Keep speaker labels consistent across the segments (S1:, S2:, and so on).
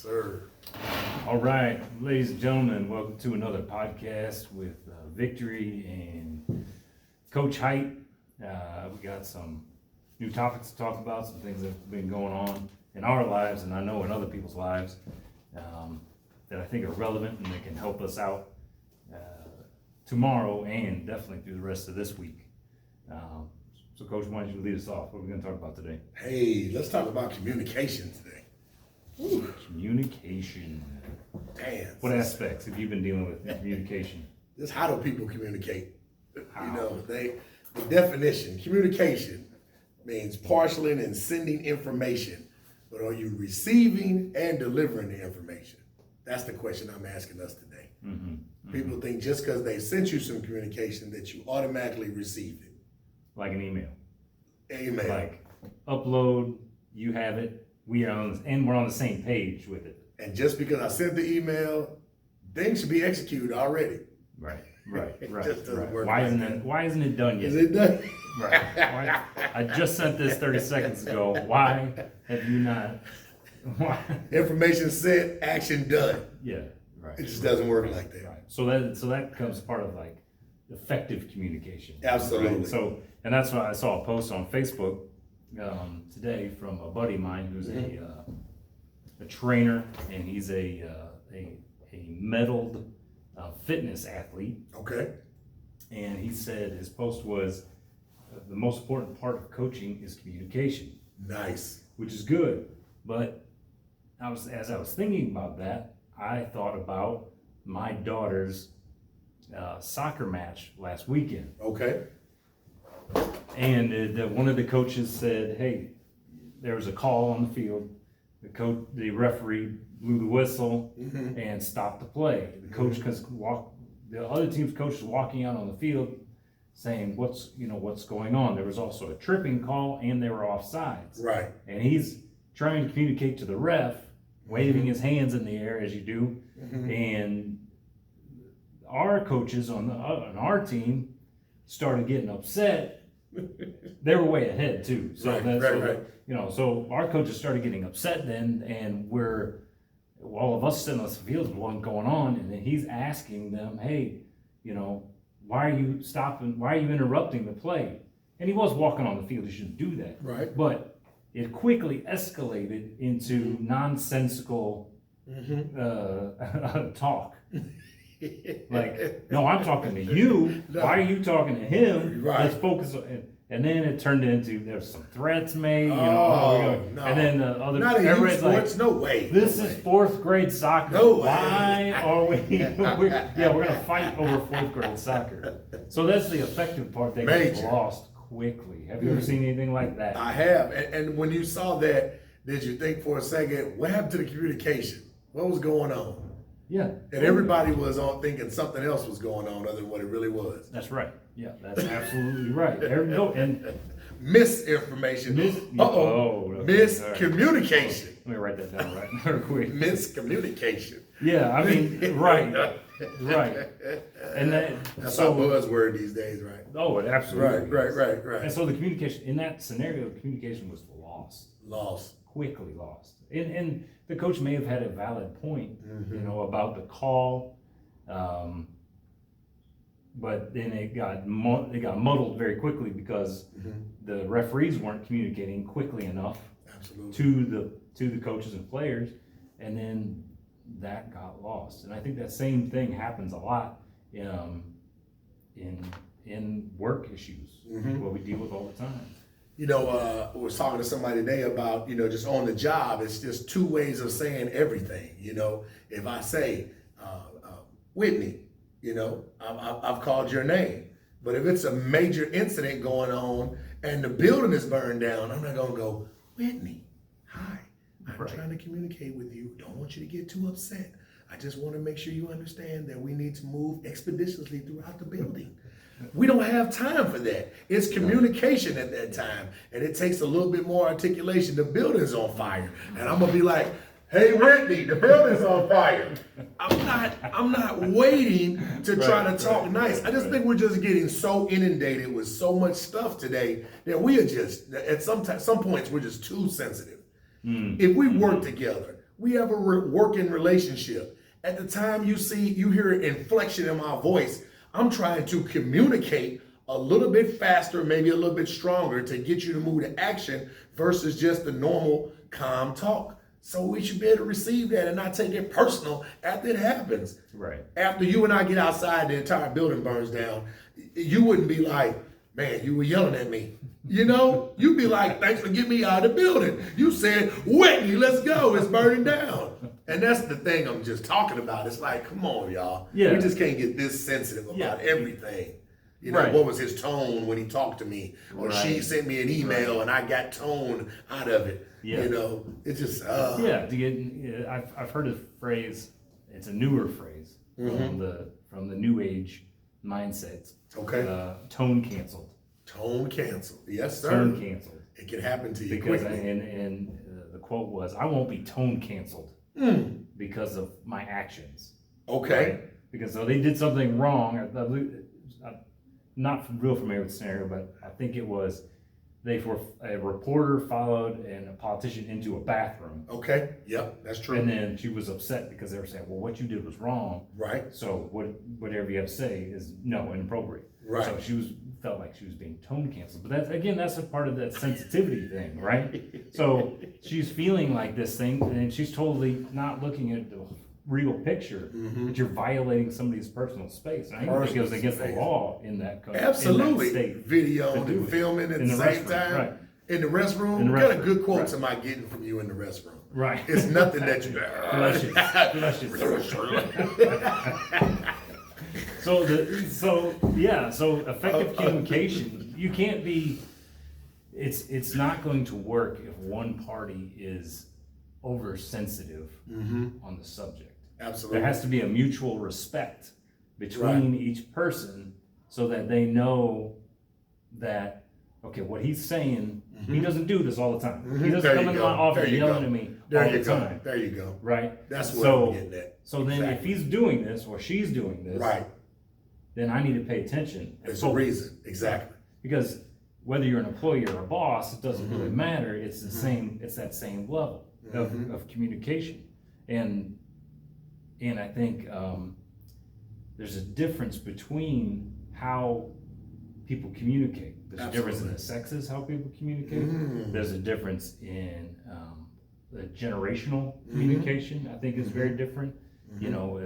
S1: Sir.
S2: All right, ladies and gentlemen, welcome to another podcast with Victory and Coach Hite. We got some new topics to talk about, some things that have been going on in our lives, and I know in other people's lives, that I think are relevant and that can help us out tomorrow and definitely through the rest of this week. So Coach, why don't you lead us off? What are we going to talk about today?
S1: Hey, let's talk about communication today. Whew.
S2: Communication.
S1: Damn.
S2: What aspects have you been dealing with in communication?
S1: Just how do people communicate? How? You know, the definition, communication means parceling and sending information, but are you receiving and delivering the information? That's the question I'm asking us today. People think just because they sent you some communication that you automatically received it.
S2: Like an email.
S1: Email.
S2: Like upload, you have it, we're on the same page with it.
S1: And just because I sent the email, things should be executed already.
S2: Right.
S1: Just doesn't work
S2: Why
S1: like
S2: isn't
S1: that.
S2: it? Why isn't it done yet?
S1: Is it done?
S2: Right. I just sent this 30 seconds ago. Why have you not? Why?
S1: Information sent, action done.
S2: Yeah. Right.
S1: It just doesn't work like that.
S2: Right. So that becomes part of like effective communication.
S1: Absolutely.
S2: Right? So, and that's why I saw a post on Facebook today from a buddy of mine who's a trainer, and he's a medaled fitness athlete.
S1: Okay.
S2: And he said his post was the most important part of coaching is communication.
S1: Nice.
S2: Which is good. But as I was thinking about that, I thought about my daughter's soccer match last weekend.
S1: Okay.
S2: And one of the coaches said, "Hey, there was a call on the field. The referee blew the whistle and stopped the play. The coach, the other team's coach was walking out on the field, saying, what's going on? There was also a tripping call, and they were offsides.
S1: Right.
S2: And he's trying to communicate to the ref, waving his hands in the air as you do, and our coaches on our team started getting upset. They were way ahead too. So
S1: Right.
S2: So our coaches started getting upset then, and all of us sitting on the field wasn't going on, and then he's asking them, "Hey, why are you stopping? Why are you interrupting the play?" And he was walking on the field. He shouldn't do that.
S1: Right.
S2: But it quickly escalated into nonsensical talk. Like, no, I'm talking to you.
S1: No.
S2: Why are you talking to him?
S1: Right.
S2: Let's focus on. And then it turned into there's some threats made.
S1: No.
S2: And then the other
S1: Not in youth
S2: everybody's
S1: sports,
S2: like,
S1: no way.
S2: This
S1: No
S2: is
S1: way.
S2: fourth grade soccer.
S1: No way.
S2: Why are we? We're gonna fight over fourth grade soccer. So that's the effective part that gets
S1: Major.
S2: lost quickly. Have you ever seen anything like that?
S1: I have. And when you saw that, did you think for a second, what happened to the communication? What was going on?
S2: Yeah.
S1: And everybody was on thinking something else was going on other than what it really was.
S2: That's right. Yeah, that's absolutely right. And
S1: Misinformation. Miscommunication.
S2: Let me write that down right quick.
S1: Miscommunication.
S2: Yeah, I mean, right. And
S1: That's a buzzword these days, right?
S2: Oh, it absolutely.
S1: Right.
S2: And so the communication in that scenario, the communication was
S1: Lost.
S2: quickly lost. And the coach may have had a valid point, about the call, but then it got muddled very quickly because the referees weren't communicating quickly enough to the coaches and players, and then that got lost. And I think that same thing happens a lot in work issues, what we deal with all the time.
S1: I was talking to somebody today about, just on the job, it's just two ways of saying everything. If I say, Whitney, I've called your name. But if it's a major incident going on and the building is burned down, I'm not going to go, Whitney, hi, I'm trying to communicate with you. Don't want you to get too upset. I just want to make sure you understand that we need to move expeditiously throughout the building. We don't have time for that. It's communication at that time, and it takes a little bit more articulation. The building's on fire, and I'm gonna be like, "Hey, Whitney, the building's on fire." I'm not waiting to try to talk nice. I just think we're just getting so inundated with so much stuff today that we are just at some points we're just too sensitive. If we work together, We have a working relationship. At the time you hear inflection in my voice, I'm trying to communicate a little bit faster, maybe a little bit stronger to get you to move to action versus just the normal calm talk. So we should be able to receive that and not take it personal after it happens.
S2: Right.
S1: After you and I get outside, the entire building burns down. You wouldn't be like, man, you were yelling at me. You know, you'd be like, thanks for getting me out of the building. You said, Whitney, let's go. It's burning down. And that's the thing I'm just talking about. It's like, come on, y'all.
S2: Yeah.
S1: We just can't get this sensitive about everything. You know,
S2: Right.
S1: what was his tone when he talked to me? Or she
S2: Right.
S1: sent me an email and I got tone out of it.
S2: Yeah.
S1: You know, it's just,
S2: Yeah, I've heard a phrase, it's a newer phrase from the new age mindsets.
S1: Okay.
S2: Tone canceled.
S1: Tone canceled. Yes, sir.
S2: Tone canceled.
S1: It can happen to you
S2: Because
S1: quickly.
S2: the quote was, I won't be tone canceled because of my actions.
S1: Okay.
S2: Right? Because so they did something wrong. I'm not real familiar with the scenario, but I think it was a reporter followed a politician into a bathroom.
S1: Okay. Yep, that's true.
S2: And then she was upset because they were saying, well, what you did was wrong.
S1: Right.
S2: So whatever you have to say is inappropriate.
S1: Right.
S2: So she felt like she was being tone canceled. But that's a part of that sensitivity thing, right? So she's feeling like this thing, and she's totally not looking at the real picture. That you're violating somebody's personal space. And I think it goes against the law in that country.
S1: Absolutely.
S2: In that state.
S1: Video
S2: to do
S1: and
S2: it.
S1: filming at
S2: In
S1: the
S2: the
S1: same
S2: restroom,
S1: time.
S2: right.
S1: In the restroom.
S2: In the
S1: What kind of
S2: restroom,
S1: good quotes
S2: right.
S1: am I getting from you in the restroom?
S2: Right.
S1: It's nothing that you
S2: So effective communication, you can't be, it's not going to work if one party is oversensitive on the subject.
S1: Absolutely.
S2: There has to be a mutual respect between each person so that they know that, okay, what he's saying, he doesn't do this all the time. He doesn't
S1: There
S2: come
S1: you
S2: into
S1: go.
S2: my office
S1: There you
S2: yelling
S1: go.
S2: at me
S1: There
S2: all
S1: you
S2: the
S1: go.
S2: time.
S1: There you go.
S2: Right?
S1: That's what
S2: so,
S1: I'm getting at.
S2: So then if he's doing this or she's doing this,
S1: Right.
S2: then I need to pay attention. and
S1: There's a
S2: focus.
S1: reason. Exactly.
S2: Because whether you're an employee or a boss, it doesn't really matter. It's the same, it's that same level of communication. And I think there's a difference between how people communicate. There's a difference in the sexes, how people communicate. There's a difference in the generational communication, I think is very different. You know,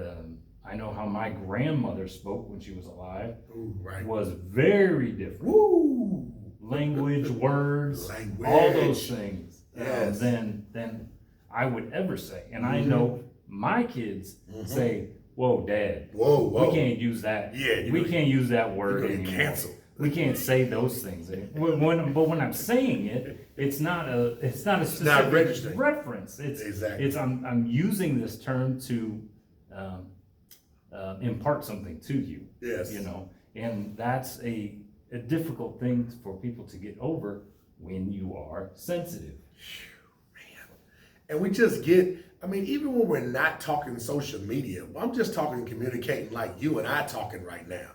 S2: I know how my grandmother spoke when she was alive.
S1: Ooh, right.
S2: Was very different.
S1: Woo!
S2: Language, words,
S1: Language.
S2: all those things
S1: Yes.
S2: than I would ever say. And I know my kids say, whoa, Dad,
S1: Whoa, whoa.
S2: we can't use that.
S1: Yeah,
S2: we can't use that word
S1: you're gonna get
S2: anymore.
S1: canceled.
S2: We can't say those things. But when I'm saying it, it's not a specific
S1: registering.
S2: reference.
S1: Exactly.
S2: I'm using this term to impart something to you.
S1: Yes.
S2: You know, and that's a difficult thing for people to get over when you are sensitive.
S1: And we just get, I mean, even when we're not talking social media, I'm just talking communicating like you and I talking right now.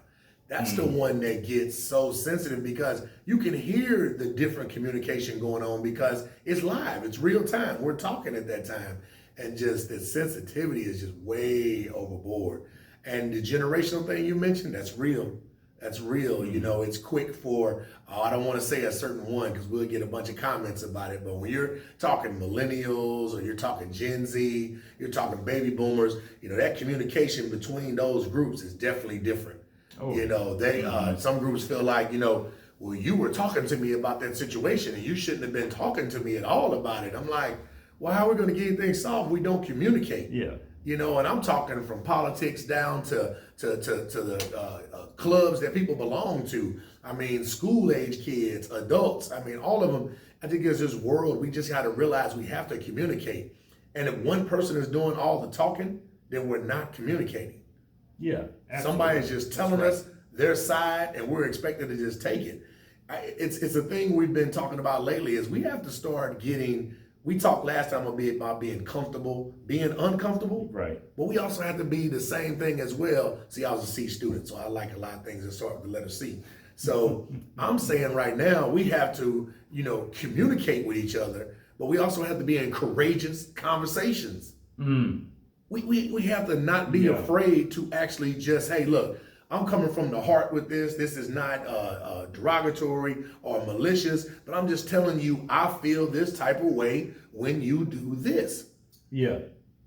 S1: That's the one that gets so sensitive because you can hear the different communication going on because it's live, it's real time. We're talking at that time. And just the sensitivity is just way overboard. And the generational thing you mentioned, that's real. That's real. You know, it's quick for, I don't want to say a certain one because we'll get a bunch of comments about it. But when you're talking millennials or you're talking Gen Z, you're talking baby boomers, you know, that communication between those groups is definitely different.
S2: Oh.
S1: You know, they some groups feel like, you know, well, you were talking to me about that situation and you shouldn't have been talking to me at all about it. I'm like, well, how are we going to get things solved if we don't communicate?
S2: Yeah.
S1: You know, and I'm talking from politics down to the clubs that people belong to. I mean, school age kids, adults. I mean, all of them. I think there's this world we just got to realize we have to communicate. And if one person is doing all the talking, then we're not communicating.
S2: Yeah. Absolutely.
S1: Somebody's just telling us their side, and we're expected to just take it. It's a thing we've been talking about lately. Is we have to start getting. We talked last time about being comfortable, being uncomfortable.
S2: Right.
S1: But we also have to be the same thing as well. See, I was a C student, so I like a lot of things that start with the letter C. So I'm saying right now we have to, you know, communicate with each other, but we also have to be in courageous conversations. We have to not be afraid to actually just, hey, look, I'm coming from the heart with this. This is not derogatory or malicious, but I'm just telling you, I feel this type of way when you do this.
S2: Yeah.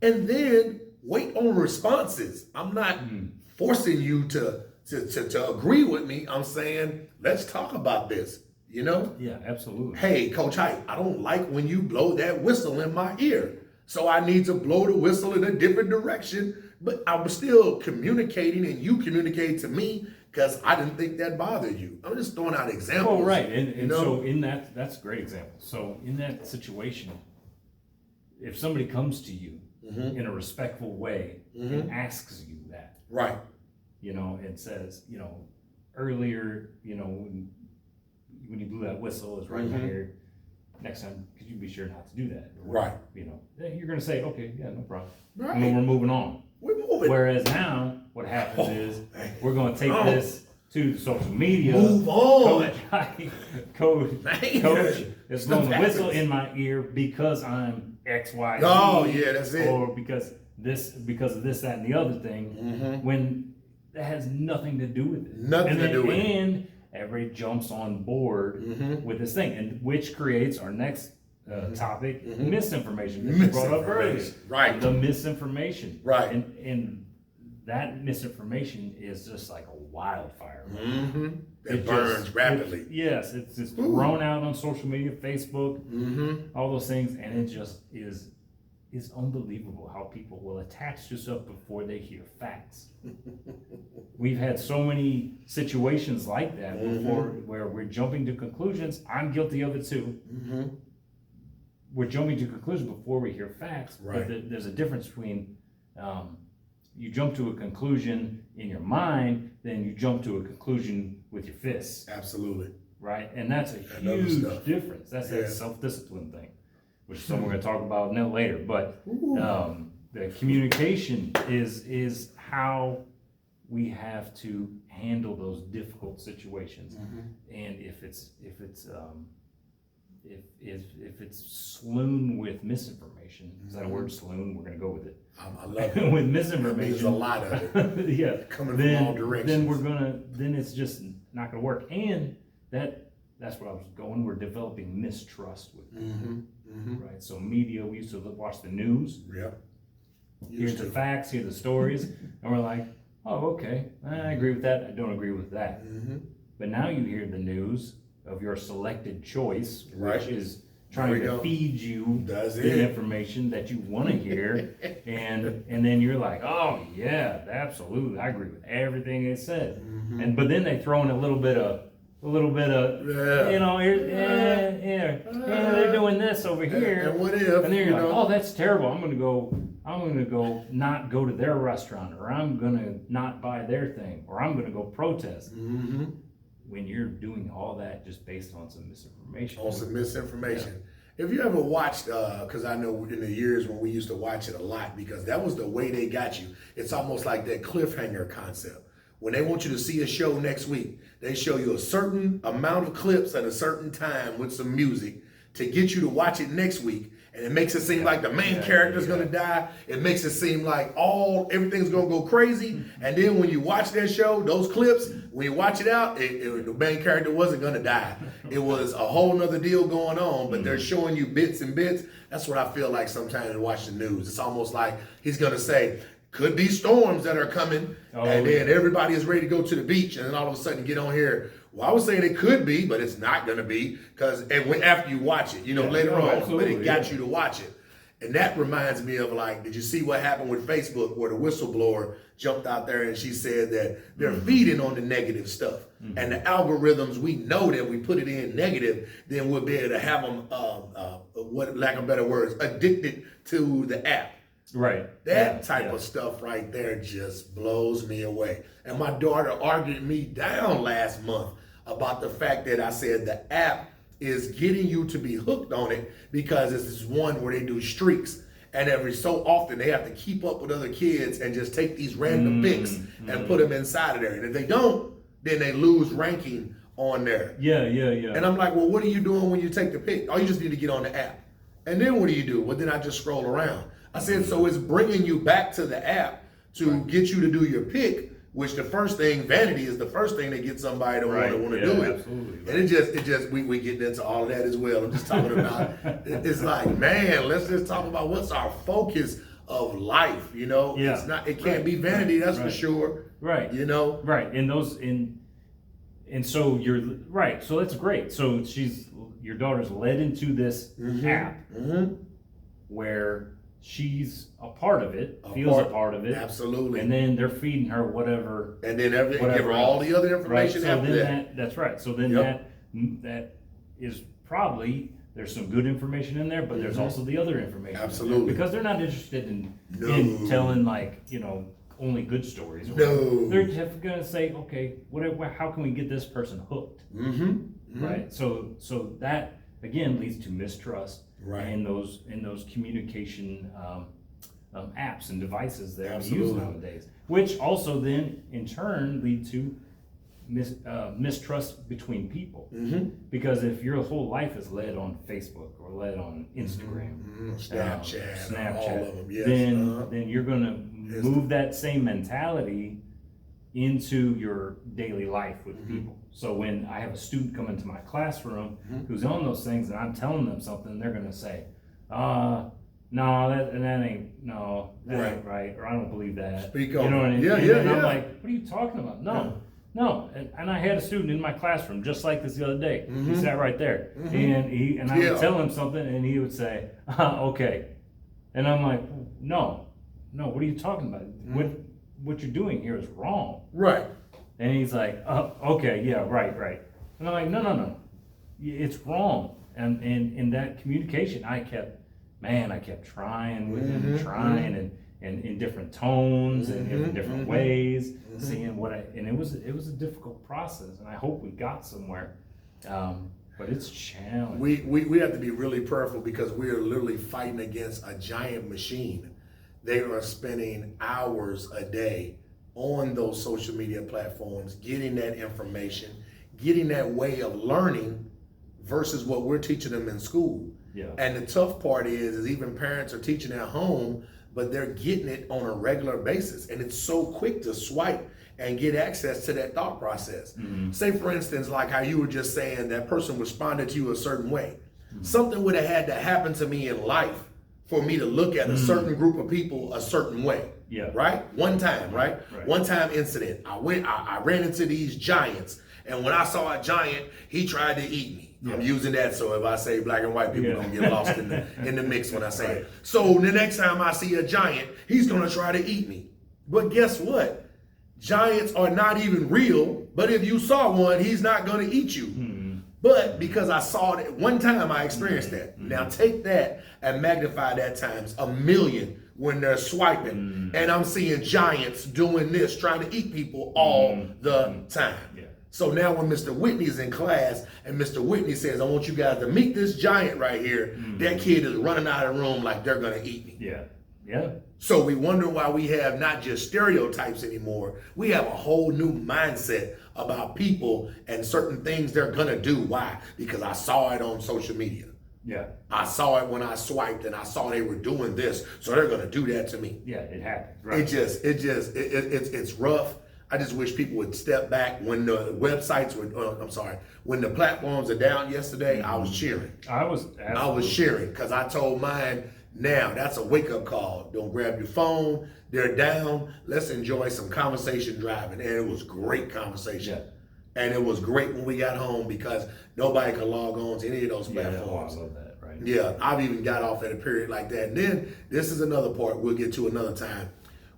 S1: And then wait on responses. I'm not forcing you to agree with me. I'm saying, let's talk about this, you know?
S2: Yeah, absolutely.
S1: Hey, Coach Hite, I don't like when you blow that whistle in my ear. So I need to blow the whistle in a different direction, but I'm still communicating and you communicate to me because I didn't think that bothered you. I'm just throwing out examples.
S2: Oh, right. And so in that's a great example. So in that situation, if somebody comes to you in a respectful way and asks you that,
S1: right,
S2: you know, and says, you know, earlier, you know, when you blew that whistle, it's right here. Next time, could you be sure not to do that?
S1: Right.
S2: You know, you're going to say, okay, yeah, no problem.
S1: Right.
S2: And then we're moving on.
S1: We're moving.
S2: Whereas now, what happens is we're going to take this to social media.
S1: Move on.
S2: Coach is blowing the whistle in my ear because I'm X, Y, Z.
S1: Oh, yeah, that's it.
S2: Or because of this, that, and the other thing. When that has nothing to do with it.
S1: Nothing to do with it.
S2: And everybody jumps on board with this thing, and which creates our next topic, misinformation that you brought up earlier.
S1: Right.
S2: The misinformation.
S1: Right.
S2: And that misinformation is just like a wildfire.
S1: It burns rapidly.
S2: Yes, it's just thrown out on social media, Facebook, all those things, and it just is unbelievable how people will attach to stuff before they hear facts. We've had so many situations like that before where we're jumping to conclusions. I'm guilty of it too. We're jumping to conclusions before we hear facts.
S1: Right.
S2: But there's a difference between you jump to a conclusion in your mind, then you jump to a conclusion with your fists.
S1: Absolutely.
S2: Right? And that's a huge difference. That's that self-discipline thing, which is something we're going to talk about later. But the communication is how we have to handle those difficult situations. And if it's slewn with misinformation, is that a word, slewn? We're going to go with it.
S1: I love it.
S2: With misinformation,
S1: there's a lot of it.
S2: yeah,
S1: coming from all directions.
S2: Then it's just not going to work. And that's where I was going. We're developing mistrust with them. Right. So media, we used to watch the news.
S1: Yep.
S2: Hear the facts, hear the stories, and we're like, oh, okay, I agree with that. I don't agree with that. But now you hear the news of your selected choice, which is trying to feed you the information that you want to hear, and then you're like, oh yeah, absolutely, I agree with everything they said. But then they throw in a little bit of you know, they're doing this over here.
S1: And what if?
S2: And then you're like, oh, that's terrible. I'm gonna go not go to their restaurant, or I'm gonna not buy their thing, or I'm gonna go protest. When you're doing all that just based on some misinformation. If you ever watched, because I know in the years when we used to watch it a lot, because that was the way they got you. It's almost like that cliffhanger concept. When they want you to see a show next week, they show you a certain amount of clips at a certain time with some music to get you to watch it next week. And it makes it seem like the main character's gonna die. It makes it seem like everything's gonna go crazy. And then when you watch that show, those clips, when you watch it out, the main character wasn't gonna die. It was a whole nother deal going on, but they're showing you bits and bits. That's what I feel like sometimes when I watch the news. It's almost like he's gonna say, could be storms that are coming, and then everybody is ready to go to the beach, and then all of a sudden get on here. Well, I was saying it could be, but it's not going to be, because after you watch it, later on, but it got you to watch it. And that reminds me of, like, did you see what happened with Facebook, where the whistleblower jumped out there and she said that they're feeding on the negative stuff. And the algorithms, we know that we put it in negative, then we'll be able to have them, lack of better words, addicted to the app. Right.
S1: That type of stuff right there just blows me away. And my daughter argued me down last month about the fact that I said the app is getting you to be hooked on it because it's this one where they do streaks. And every so often they have to keep up with other kids and just take these random pics and put them inside of there. And if they don't, then they lose ranking on there.
S2: Yeah.
S1: And I'm like, well, what are you doing when you take the pic? Oh, you just need to get on the app. And then what do you do? Well, then I just scroll around. I said, so it's bringing you back to the app to get you to do your pick, which the first thing, vanity is the first thing that gets somebody to want to do it.
S2: Absolutely.
S1: And it just, we get into all of that as well. I'm just talking about, it's like, man, let's just talk about what's our focus of life, you know?
S2: Yeah.
S1: It's not, it can't be vanity, that's for sure.
S2: Right.
S1: You know?
S2: Right. And so you're right. So that's great. So your daughter's led into this app where she's a part of it, feels a part of it.
S1: Absolutely.
S2: And then they're feeding her whatever.
S1: And then give her all the other information after that.
S2: That's right. So then that is probably, there's some good information in there, but there's also the other information.
S1: Absolutely.
S2: Because they're not interested in telling, like, you know, only good stories.
S1: No.
S2: They're just gonna say, okay, how can we get this person hooked? Right. So that again leads to mistrust.
S1: Right.
S2: And those communication apps and devices that we
S1: Absolutely.
S2: use nowadays, which also then in turn lead to mistrust between people. Because if your whole life is led on Facebook or led on Instagram,
S1: Snapchat, all of them, yes.
S2: then you're gonna move that same mentality into your daily life with people. So when I have a student come into my classroom who's on those things and I'm telling them something, they're gonna say, no, that ain't right, or I don't believe that.
S1: Speak
S2: you
S1: on
S2: know what I mean?
S1: Yeah.
S2: I'm like, what are you talking about? No. And I had a student in my classroom just like this the other day. He sat right there, and I would tell him something, and he would say, okay. And I'm like, no, what are you talking about? What you're doing here is wrong.
S1: Right.
S2: And he's like, okay, yeah, right. And I'm like, no, it's wrong. And in that communication, I kept trying with him, and in different tones and in different ways, seeing and it was a difficult process, and I hope we got somewhere. But it's challenging.
S1: We have to be really prayerful because we are literally fighting against a giant machine. They are spending hours a day on those social media platforms, getting that information, getting that way of learning versus what we're teaching them in school.
S2: Yeah.
S1: And the tough part is even parents are teaching at home, but they're getting it on a regular basis. And it's so quick to swipe and get access to that thought process. Say, for instance, like how you were just saying that person responded to you a certain way. Something would have had to happen to me in life for me to look at a certain group of people a certain way.
S2: Yeah.
S1: Right? One time, right? One time incident. I ran into these giants, and when I saw a giant, he tried to eat me. Yeah. I'm using that so if I say black and white, people gonna get lost in the mix when I say it. So the next time I see a giant, he's gonna try to eat me. But guess what? Giants are not even real, but if you saw one, he's not gonna eat you. But because I saw it one time, I experienced that. Now take that and magnify that times 1,000,000 when they're swiping. And I'm seeing giants doing this, trying to eat people all the time. Yeah. So now when Mr. Whitney's in class and Mr. Whitney says, I want you guys to meet this giant right here, that kid is running out of the room like they're gonna eat me.
S2: Yeah.
S1: So we wonder why we have not just stereotypes anymore. We have a whole new mindset about people and certain things they're gonna do. Why? Because I saw it on social media.
S2: Yeah.
S1: I saw it when I swiped and I saw they were doing this, so they're gonna do that to me.
S2: Yeah, it happens. Right.
S1: It's rough. I just wish people would step back when the websites were, when the platforms are down yesterday, I was cheering.
S2: I was
S1: cheering because I told mine, now that's a wake-up call. Don't grab your phone. They're down. Let's enjoy some conversation driving. And it was great conversation. Yeah. And it was great when we got home because nobody could log on to any of those platforms.
S2: I love that, right?
S1: Yeah, I've even got off at a period like that. And then this is another part we'll get to another time.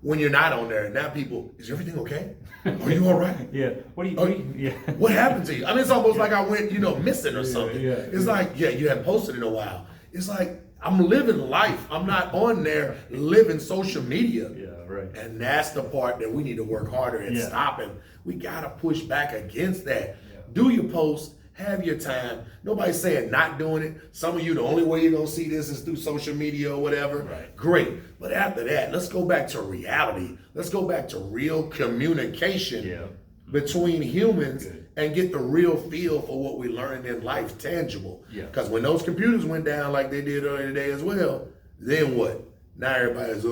S1: When you're not on there, now people, is everything okay? Are you all right?
S2: Yeah. What
S1: happened to you? I mean, it's almost like I went, missing or something. It's like, you haven't posted in a while. It's like, I'm living life. I'm not on there living social media.
S2: Yeah, right.
S1: And that's the part that we need to work harder at stopping. We got to push back against that. Yeah. Do your post. Have your time. Nobody's saying not doing it. Some of you, the only way you're going to see this is through social media or whatever.
S2: Right.
S1: Great. But after that, let's go back to reality. Let's go back to real communication between humans and get the real feel for what we learned in life tangible. Because when those computers went down like they did earlier today as well, then what? Now everybody's,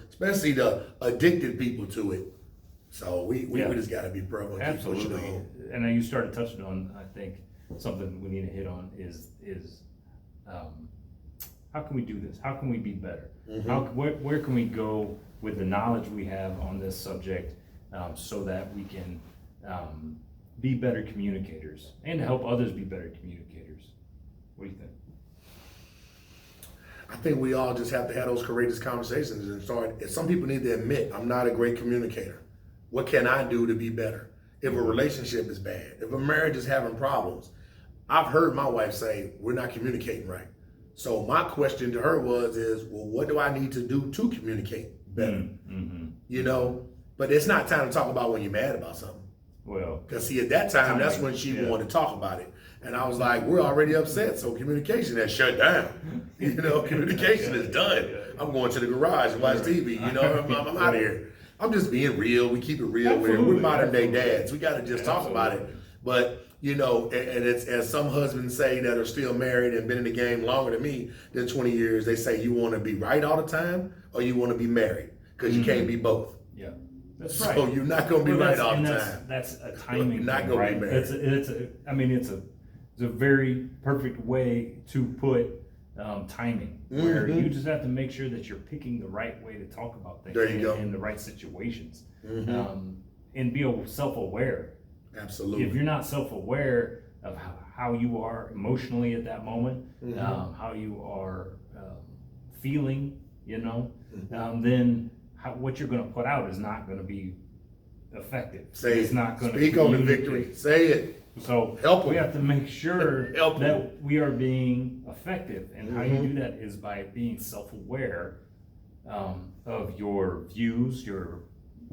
S1: especially the addicted people to it. So we just got to be pro.
S2: Absolutely. And then you started touching on, I think, something we need to hit on is how can we do this? How can we be better? Where can we go with the knowledge we have on this subject so that we can be better communicators and to help others be better communicators? What do you think?
S1: I think we all just have to have those courageous conversations and start. Some people need to admit, I'm not a great communicator. What can I do to be better? If a relationship is bad, if a marriage is having problems, I've heard my wife say, we're not communicating right. So my question to her well, what do I need to do to communicate better? You know, but it's not time to talk about when you're mad about something.
S2: Well,
S1: because see, at that time, that's when she wanted to talk about it. And I was like, we're already upset, so communication has shut down. You know, communication is done. I'm going to the garage and watch TV. You know, I'm out of here. I'm just being real. We keep it real. We're modern day dads. We got to just talk about it. But, you know, and it's as some husbands say that are still married and been in the game longer than me, than 20 years, they say you want to be right all the time or you want to be married because you can't be both.
S2: Yeah. That's
S1: so
S2: right.
S1: So you're not going to be right all the time.
S2: That's a timing.
S1: You're not going to be married.
S2: It's a very perfect way to put timing, where you just have to make sure that you're picking the right way to talk about things in the right situations, and be self-aware.
S1: Absolutely.
S2: If you're not self-aware of how you are emotionally at that moment, how you are feeling, you know, then what you're going to put out is not going to be effective.
S1: It's not going to speak on the victory. Say it.
S2: So we have to make sure that we are being effective, and how you do that is by being self-aware of your views,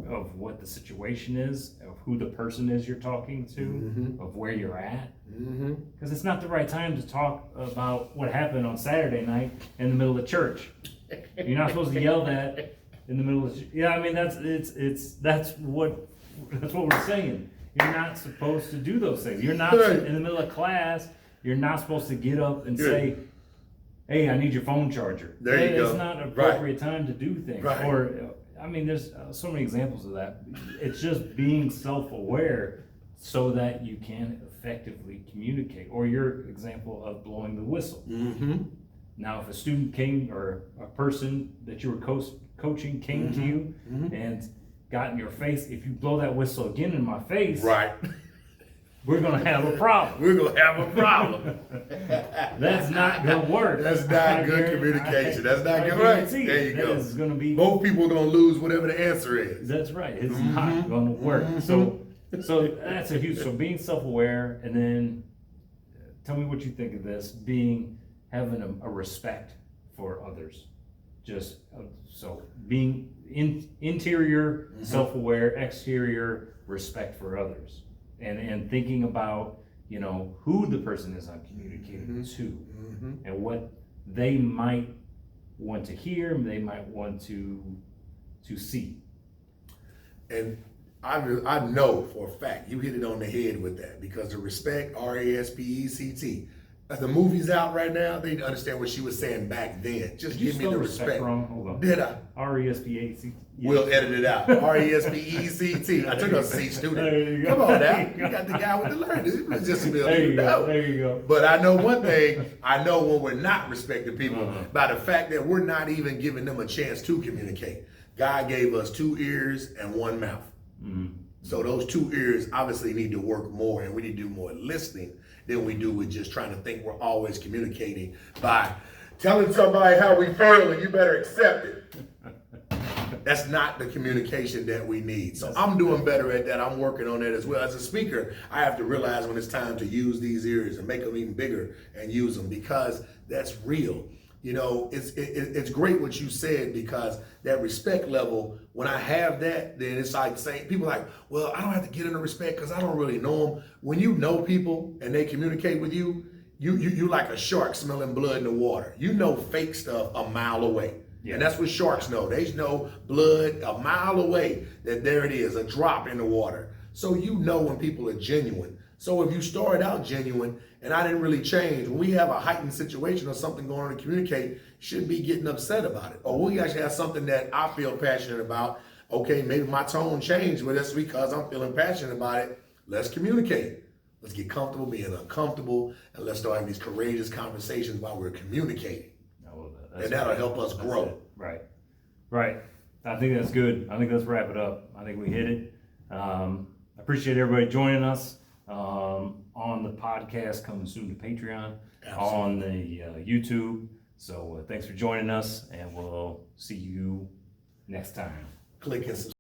S2: of what the situation is, of who the person is you're talking to, of where you're at. Because it's not the right time to talk about what happened on Saturday night in the middle of church. You're not supposed to yell that in the middle of. I mean that's what we're saying. You're not supposed to do those things. You're not in the middle of class. You're not supposed to get up and say, "Hey, I need your phone charger."
S1: There you go.
S2: It's not an appropriate time to do things. Or, I mean, there's so many examples of that. It's just being self-aware so that you can effectively communicate. Or your example of blowing the whistle. Now, if a student came or a person that you were coaching came to you and got in your face, if you blow that whistle again in my face, we're gonna have a problem. That's not gonna work.
S1: That's not good communication. That's not good. Right. There you go.
S2: Is gonna be,
S1: both people are gonna lose whatever the answer is.
S2: That's right. It's not gonna work. So that's a huge. So being self-aware, and then tell me what you think of this. Having a respect for others. Just so being interior, self-aware, exterior respect for others, and thinking about, you know, who the person is I'm communicating to, and what they might want to hear, they might want to see.
S1: And I know for a fact you hit it on the head with that, because the respect, RESPECT. The movie's out right now. They understand what she was saying back then. Just give me the respect.
S2: Wrong? Hold on.
S1: Did I?
S2: RESPECT.
S1: We'll edit it out. RESPECT. I took a C student. Come on now. You got the guy with the learning. It was just a little.
S2: There you go.
S1: But I know one thing. I know when we're not respecting people by the fact that we're not even giving them a chance to communicate. God gave us 2 ears and 1 mouth. So those 2 ears obviously need to work more, and we need to do more listening than we do with just trying to think we're always communicating by telling somebody how we feel and you better accept it. That's not the communication that we need. So I'm doing better at that. I'm working on that as well. As a speaker, I have to realize when it's time to use these ears and make them even bigger and use them, because that's real. You know, it's great what you said, because that respect level, when I have that, then it's like saying, people are like, well, I don't have to get into respect because I don't really know them. When you know people and they communicate with you, you're like a shark smelling blood in the water. You know fake stuff a mile away. Yeah. And that's what sharks know. They know blood a mile away, that there it is, a drop in the water. So you know when people are genuine. So if you started out genuine and I didn't really change, when we have a heightened situation or something going on to communicate, should be getting upset about it. Or we actually have something that I feel passionate about. Okay, maybe my tone changed, but that's because I'm feeling passionate about it. Let's communicate. Let's get comfortable being uncomfortable, and let's start having these courageous conversations while we're communicating. And that'll help us grow.
S2: Right. Right. I think that's good. I think let's wrap it up. I think we hit it. I appreciate everybody joining us on the podcast coming soon to Patreon, on the YouTube. So thanks for joining us, and we'll see you next time.
S1: Click and subscribe.